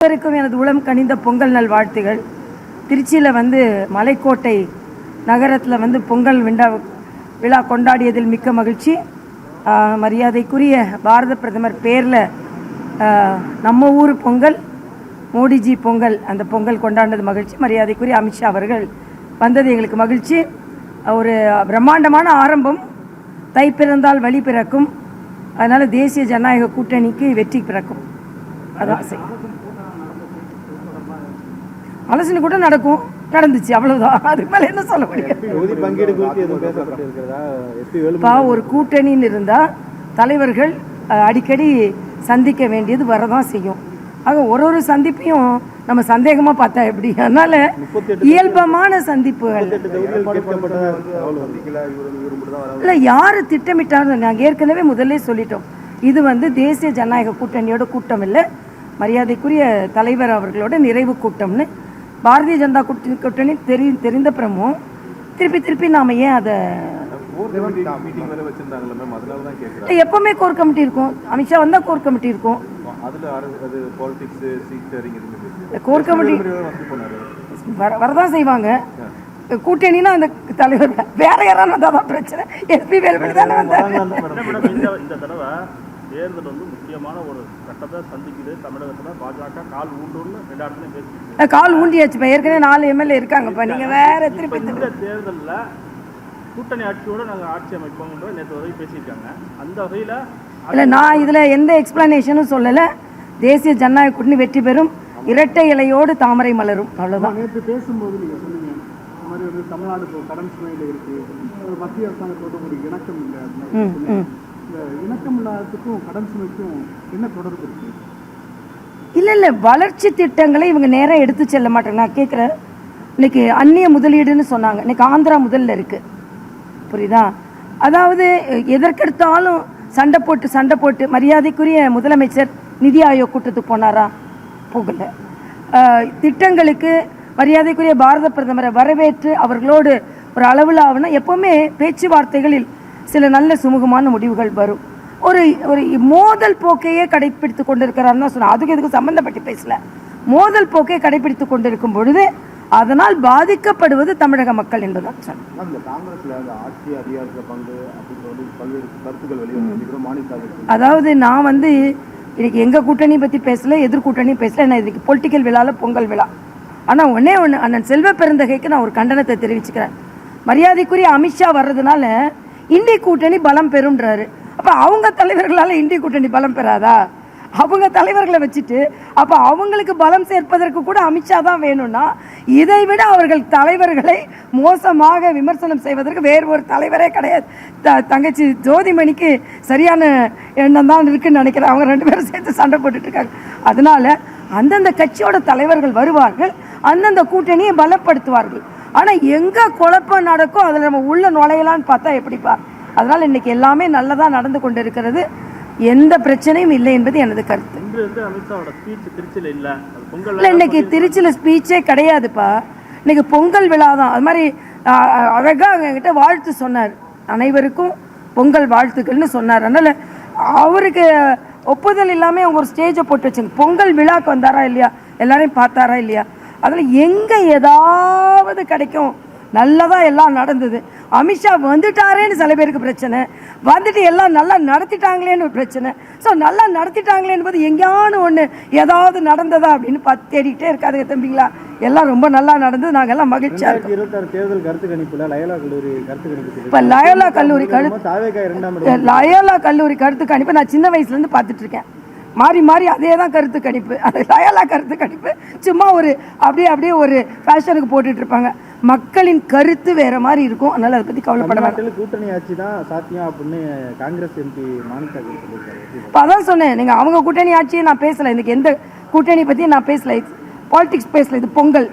அனைவருக்கும் எனது உளம் கனிந்த பொங்கல் நல் வாழ்த்துகள். திருச்சியில் மலைக்கோட்டை நகரத்தில் பொங்கல் விழா கொண்டாடியதில் மிக்க மகிழ்ச்சி. மரியாதைக்குரிய பாரத பிரதமர் பேரில் நம்ம ஊர் பொங்கல், மோடிஜி பொங்கல், அந்த பொங்கல் கொண்டாடினது மகிழ்ச்சி. மரியாதைக்குரிய அமித்ஷா அவர்கள் வந்தது எங்களுக்கு மகிழ்ச்சி. ஒரு பிரம்மாண்டமான ஆரம்பம். தை பிறந்தால் வழி பிறக்கும். அதனால் தேசிய ஜனநாயக கூட்டணிக்கு வெற்றி பிறக்கும். அதான் ஆலோசனை கூட நடந்துச்சு, அவ்வளவுதான். அதுக்கு மேல என்ன சொல்ல முடியும்? ஒரு கூட்டணின்னு இருந்தா தலைவர்கள் அடிக்கடி சந்திக்க வேண்டியது வரதான் செய்யும். ஆக ஒரு சந்திப்பையும் நம்ம சந்தேகமா பார்த்தா எப்படி? அதனால இயல்பமான சந்திப்புகள் இல்ல. யாரு திட்டமிட்டாலும் நாங்கள் ஏற்கனவே முதல்ல சொல்லிட்டோம், இது தேசிய ஜனநாயக கூட்டணியோட கூட்டம் இல்லை, மரியாதைக்குரிய தலைவர் அவர்களோட நிறைவு கூட்டம்னு. பாரதிய ஜனதா கூட்டணி தெரிந்த பிறமும் திருப்பி நாம ஏன் அதை எப்பவுமே கோர் கமிட்டி இருக்கும். அமித்ஷா வந்தா கோர் கமிட்டி இருக்கும். கோர் கமிட்டி வரதான் செய்வாங்க. கூட்டணினா அந்த தலைவர் வேற யாராலும் வந்தாதான் பிரச்சனை. எஸ்பி வேலுமணி தானே வந்தாங்க. தேர்தல் முக்கியமான ஒரு கட்டத்தை சந்திக்குது. தமிழகத்தில் பாஜக கால் ஊண்டுன்னு எல்லா இடத்துலையும் பேசிட்டு கால் ஊண்டியாச்சு. ஏற்கனவே 4 எம்எல்ஏ இருக்காங்கப்பா. நீங்க வேற திருப்பி இந்த தேர்தலில் கூட்டணி ஆட்சியோட நாங்கள் ஆட்சி அமைப்போம்ன்ற நேற்று வரை பேசியிருக்காங்க. அந்த வகையில் இல்லை, நான் இதில் எந்த எக்ஸ்பிளனேஷனும் சொல்லலை. தேசிய ஜனநாயக கூட்டணி வெற்றி பெறும், இரட்டை இலையோடு தாமரை மலரும், அவ்வளோதான். நேற்று பேசும்போது நீங்கள் சொன்னீங்க இந்த மாதிரி தமிழ்நாடு கடன் சுமையில் இருக்குது, மத்திய அரசாங்கத்தோட ஒரு இணக்கம் இல்லை. இணக்கம் இல்லாததுக்கும் கடன் சுமைக்கும் என்ன தொடர்பு இருக்கு? இல்லை, வளர்ச்சி திட்டங்களை இவங்க நேரம் எடுத்து செல்ல மாட்டாங்க. நான் கேட்குறேன், இன்னைக்கு அந்நிய முதலீடுன்னு சொன்னாங்க, இன்னைக்கு ஆந்திரா முதல்ல இருக்கு, புரியுதா? அதாவது எதற்கெடுத்தாலும் சண்டை போட்டு மரியாதைக்குரிய முதலமைச்சர் நிதி ஆயோக் கூட்டத்துக்கு போனாரா? போகல. திட்டங்களுக்கு மரியாதைக்குரிய பாரத பிரதமரை வரவேற்று அவர்களோடு ஒரு அளவில் ஆகுனா எப்பவுமே பேச்சுவார்த்தைகளில் சில நல்ல சுமூகமான முடிவுகள் வரும். ஒரு மோதல் போக்கையே கடைபிடித்து கொண்டிருக்கிறாருன்னு தான் சொன்னேன். அதுக்கு இதுக்கு சம்பந்தப்பட்டு பேசல. மோதல் போக்கை கடைபிடித்து கொண்டிருக்கும் பொழுது அதனால் பாதிக்கப்படுவது தமிழக மக்கள் என்பதான் சொன்னேன். அதாவது நான் இன்னைக்கு எங்க கூட்டணி பத்தி பேசல, எதிர்கூட்டணி பேசல. நான் இதுக்கு பொலிட்டிக்கல் விழால பொங்கல் விழா. ஆனா ஒன்னே ஒன்று, அண்ணன் செல்வ பெருந்தகைக்கு நான் ஒரு கண்டனத்தை தெரிவிச்சுக்கிறேன். மரியாதைக்குரிய அமித்ஷா வர்றதுனால இந்திய கூட்டணி பலம் பெறும்ன்றாரு. அப்ப அவங்க தலைவர்களால இந்திய கூட்டணி பலம் பெறாதா? அவங்க தலைவர்களை வச்சுட்டு அப்ப அவங்களுக்கு பலம் சேர்ப்பதற்கு கூட அமித்ஷா தான் வேணும்னா, இதை விட அவர்கள் தலைவர்களை மோசமாக விமர்சனம் செய்வதற்கு வேறு ஒரு தலைவரே கிடையாது. தங்கச்சி ஜோதிமணிக்கு சரியான எண்ணம் தான் இருக்குன்னு நினைக்கிறேன். அவங்க 2 பேரும் சேர்த்து சண்டை போட்டுட்டு இருக்காங்க. அதனால அந்தந்த கட்சியோட தலைவர்கள் வருவார்கள், அந்தந்த கூட்டணியை பலப்படுத்துவார்கள். ஆனா எங்க குழப்பம் நடக்கும் அதுல நம்ம உள்ள நுழையலான்னு பார்த்தா எப்படிப்பா? அதனால இன்னைக்கு எல்லாமே நல்லதா நடந்து கொண்டு இருக்கிறது, எந்த பிரச்சனையும் இல்லை என்பது எனது கருத்து. இன்னைக்கு திருச்சியில ஸ்பீச்சே கிடையாதுப்பா, இன்னைக்கு பொங்கல் விழா தான். அது மாதிரி அழகா என்கிட்ட வாழ்த்து சொன்னார், அனைவருக்கும் பொங்கல் வாழ்த்துக்கள்னு சொன்னார். அதனால அவருக்கு ஒப்புதல் இல்லாம அவங்க ஒரு ஸ்டேஜை போட்டு வச்சுங்க. பொங்கல் விழாக்கு வந்தாரா இல்லையா, எல்லாரையும் பார்த்தாரா இல்லையா? அதில் எங்கே ஏதாவது கிடைக்கும்? நல்லதா எல்லாம் நடந்தது. அமித்ஷா வந்துட்டாரேன்னு சில பேருக்கு பிரச்சனை, வந்துட்டு எல்லாம் நல்லா நடத்திட்டாங்களேன்னு ஒரு பிரச்சனை. ஸோ நல்லா நடத்திட்டாங்களே என்பது எங்கேயானு ஒன்று ஏதாவது நடந்ததா அப்படின்னு பார்த்து தேடிக்கிட்டே இருக்காதுங்க தம்பிங்களா. எல்லாம் ரொம்ப நல்லா நடந்தது, நாங்கள் எல்லாம் மகிழ்ச்சியாக இருக்கோம். 2026 தேர்தல் கருத்து கணிப்பில் லயோலா கல்லூரி கருத்து கணிப்பு, இப்போ லயோலா கல்லூரி கருத்து கணிப்பு நான் சின்ன வயசுலேருந்து பார்த்துட்டு இருக்கேன். மாறி அதே தான் கருத்து கணிப்பு. அது லயோலா கருத்து கணிப்பு சும்மா ஒரு அப்படியே ஒரு ஃபேஷனுக்கு போட்டுட்டு இருப்பாங்க. மக்களின் கருத்து வேற மாதிரி இருக்கும். அதனால அதை பத்தி கவலைப்பட வேண்டாம். கூட்டணி ஆட்சி தான் சாத்தியம் அப்படின்னு காங்கிரஸ் எம்பி மாணிக்கா சொல்லியிருக்காரு. இப்போ அதான் சொன்னேன், நீங்க அவங்க கூட்டணி ஆட்சியை நான் பேசல, இன்னைக்கு எந்த கூட்டணி பத்தி நான் பேசல, பாலிடிக்ஸ் பேசல, இது பொங்கல்.